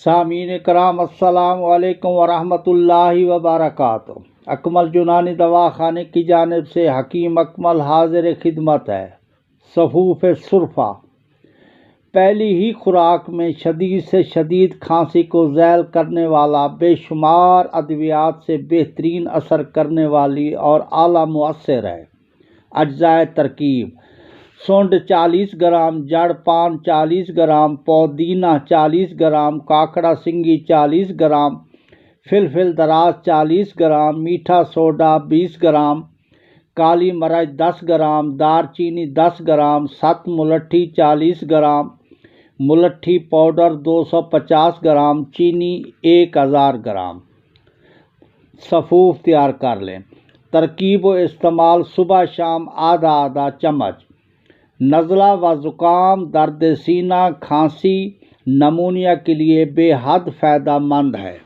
سامعین کرام السلام علیکم ورحمۃ اللہ وبرکاتہ۔ اکمل یونانی دواخانے کی جانب سے حکیم اکمل حاضر خدمت ہے۔ صفوف سرفہ پہلی ہی خوراک میں شدید سے شدید کھانسی کو ذیل کرنے والا، بے شمار ادویات سے بہترین اثر کرنے والی اور اعلیٰ مؤثر ہے۔ اجزائے ترکیب: سونڈ 40 گرام، جڑ پان 40 گرام، پودینہ 40 گرام، کاکڑا سنگی 40 گرام، فلفل دراز 40 گرام، میٹھا سوڈا 20 گرام، کالی مرچ 10 گرام، دار چینی 10 گرام، ست ملٹھی 40 گرام، ملٹھی پاؤڈر 250 گرام، چینی 1000 گرام۔ صفوف تیار کر لیں۔ ترکیب و استعمال: صبح شام آدھا آدھا چمچ۔ نزلہ و زکام، درد سینہ، کھانسی، نمونیا کے لیے بے حد فائدہ مند ہے۔